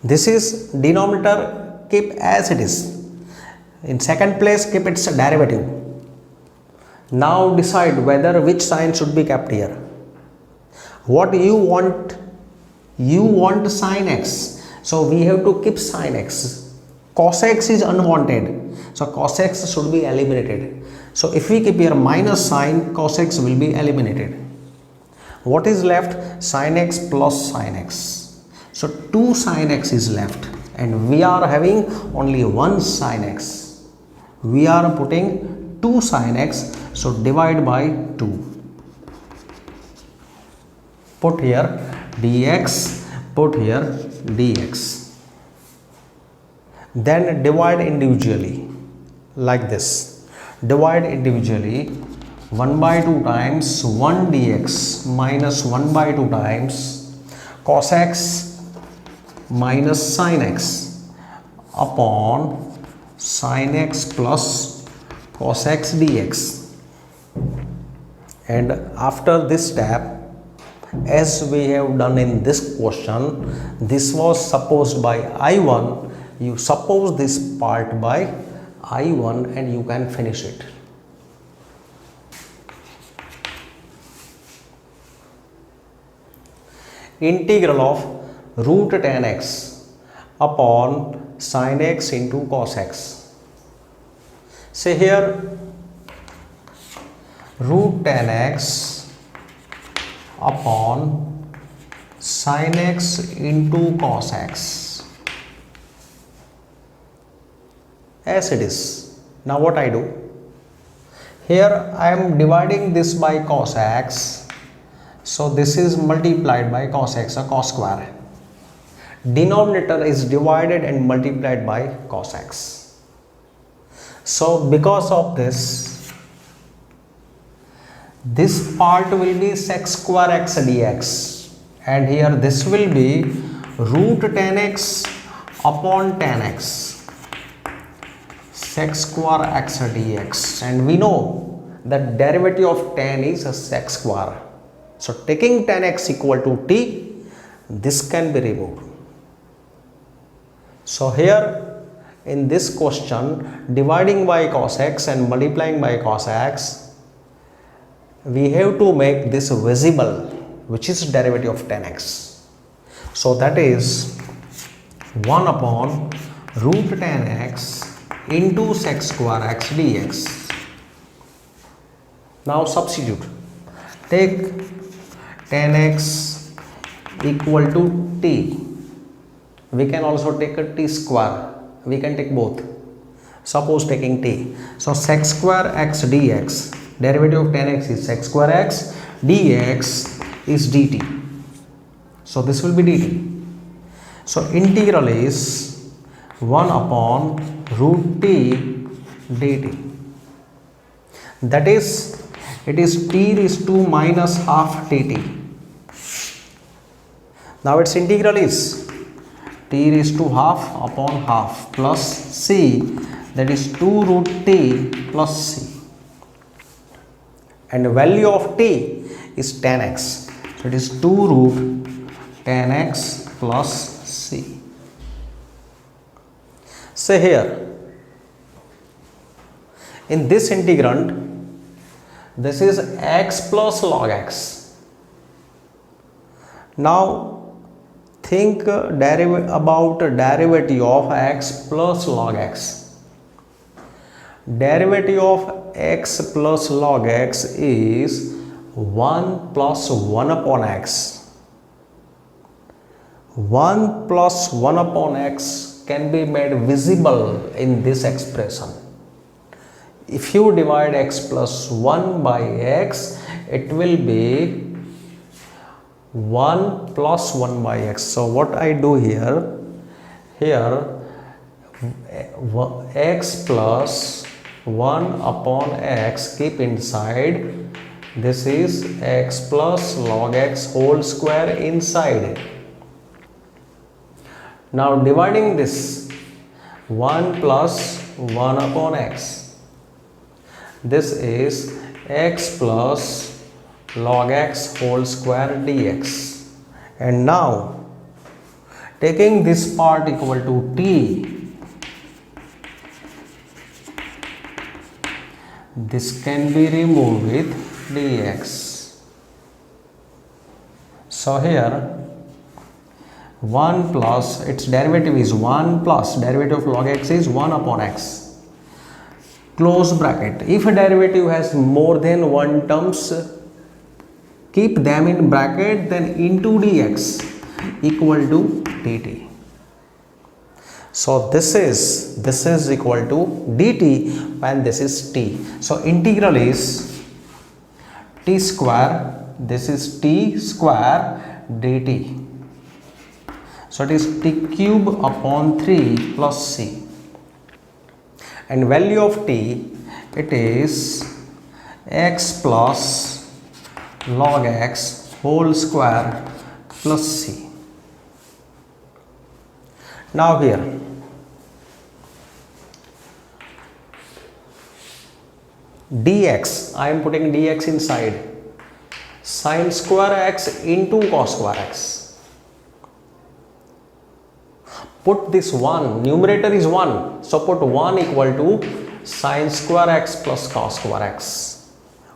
This is denominator, keep as it is. In second place, keep its derivative. Now decide whether which sign should be kept here. What you want? You want sin x, so we have to keep sin x. Cos x is unwanted, so cos x should be eliminated. So if we keep here minus sign, cos x will be eliminated. What is left? Sin x plus sin x. So 2 sin x is left, and we are having only 1 sin x. We are putting 2 sin x, so divide by 2. Put here dx, put here dx. Then divide individually like this. Divide individually 1 by 2 times 1 dx minus 1 by 2 times cos x minus sin x upon sin x plus cos x dx. And after this step, as we have done in this question, this was supposed by I1, you suppose this part by I1 and you can finish it. Integral of root tan x upon sin x into cos x. Say here root tan x upon sin x into cos x, as it is. Now what I do? Here I am dividing this by cos x. So this is multiplied by cos x, or cos square. Denominator is divided and multiplied by cos x. So because of this part will be sec square x dx, and here this will be root tan x upon tan x sec square x dx, and we know that derivative of tan is a sec square. So taking tan x equal to t, this can be removed. So here in this question, dividing by cos x and multiplying by cos x, we have to make this visible, which is derivative of tan x. So that is 1 upon root tan x into sec square x dx. Now substitute. Take tan x equal to t. We can also take a t square. We can take both. Suppose taking t. So sec square x dx, derivative of tan x is sec square x, dx is dt. So this will be dt. So integral is 1 upon root t dt. That is, it is t raised to minus half dt. Now its integral is t raised to half upon half plus c, that is 2 root t plus c, and the value of t is tan x. So it is 2 root tan x plus c. Say here in this integrand, this is x plus log x. Now think about derivative of x plus log x. Derivative of x plus log x is 1 plus 1 upon x. 1 plus 1 upon x can be made visible in this expression. If you divide x plus 1 by x, it will be 1 plus 1 by x. So what I do here x plus 1 upon x keep inside. This is x plus log x whole square inside. Now dividing this, 1 plus 1 upon x. This is x plus log x whole square dx. And now taking this part equal to t, this can be removed with dx. So here 1 plus, its derivative is 1 plus derivative of log x is 1 upon x, close bracket. If a derivative has more than one terms, keep them in bracket, then into dx equal to dt. So this is equal to dt when this is t. So integral is t square, this is t square dt. So it is t cube upon 3 plus c, and value of t, it is x plus log x whole square plus c. Now here dx, I am putting dx inside, sin square x into cos square x. Put this 1, numerator is 1, so put 1 equal to sin square x plus cos square x.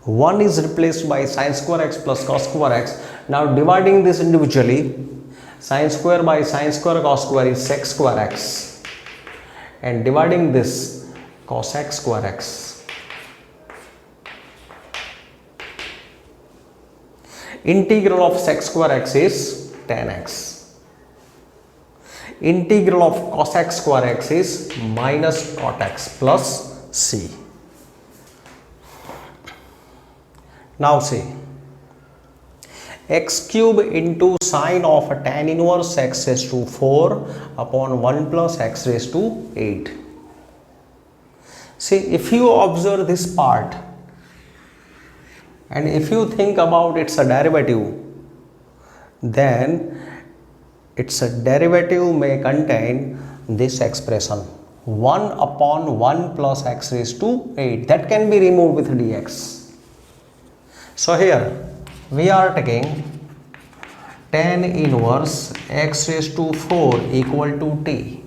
1 is replaced by sin square x plus cos square x. Now dividing this individually, sin square by sin square cos square is sec square x, and dividing this cos x square x. Integral of sec square x is tan x. Integral of cos x square x is minus cot x plus c. Now see, x cube into sine of tan inverse x raised to 4 upon 1 plus x raised to 8. See, if you observe this part, and if you think about its a derivative, then its a derivative may contain this expression 1 upon 1 plus x raised to 8, that can be removed with dx. So here we are taking tan inverse x raised to 4 equal to t,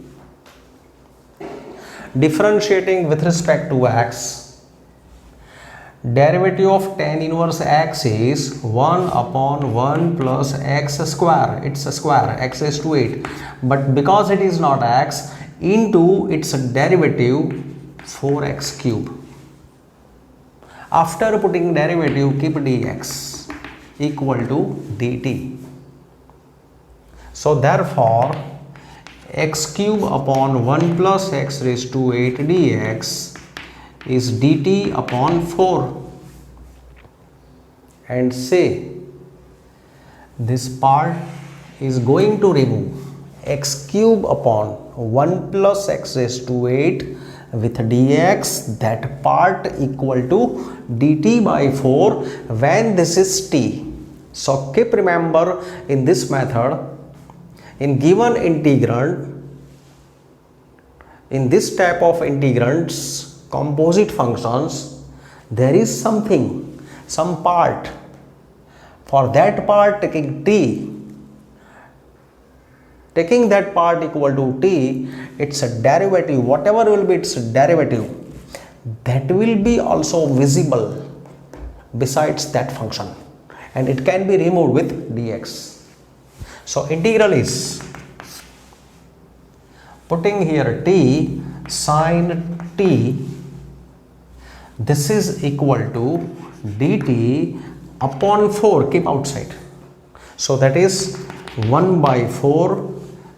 differentiating with respect to x. Derivative of tan inverse x is 1 upon 1 plus x square, it's a square, x raised to 8, but because it is not x, into its derivative 4x cube. After putting derivative, keep dx equal to dt. So therefore x cube upon 1 plus x raised to 8 dx is dt upon 4, and say this part is going to remove x cube upon 1 plus x raised to 8 with dx, that part equal to dt by 4 when this is t. So keep remember, in this method, in given integrand, in this type of integrands, composite functions, there is something, some part, for that part taking t, taking that part equal to t, it's a derivative, whatever will be its derivative, that will be also visible besides that function, and it can be removed with dx. So integral is putting here t sin t, this is equal to dt upon 4, keep outside, so that is 1 by 4,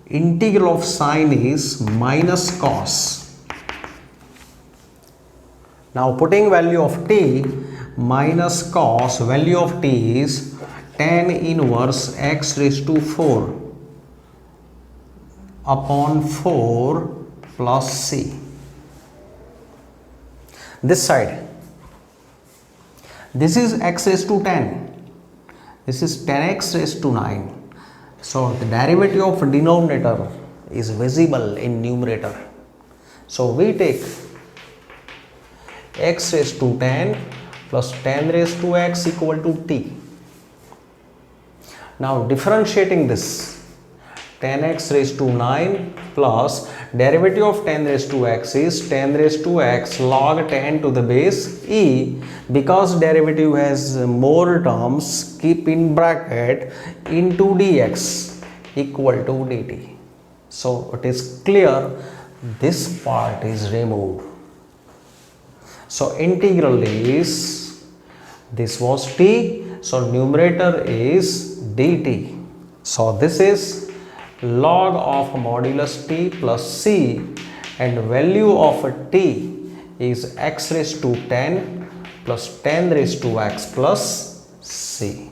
integral of sine is minus cos. Now putting value of t, minus cos, value of t is tan inverse x raised to 4 upon 4 plus c. This side, this is x raised to 10, this is 10x raised to 9. So the derivative of denominator is visible in numerator. So we take x raised to 10 plus 10 raised to x equal to t. Now differentiating this, 10x raised to 9 plus derivative of 10 raised to x is 10 raised to x log 10 to the base e. Because derivative has more terms, keep in bracket into dx equal to dt. So it is clear, this part is removed. So integral is, this was t, so numerator is dt. So this is log of modulus t plus c, and value of t is x raised to 10 plus 10 raised to x plus c.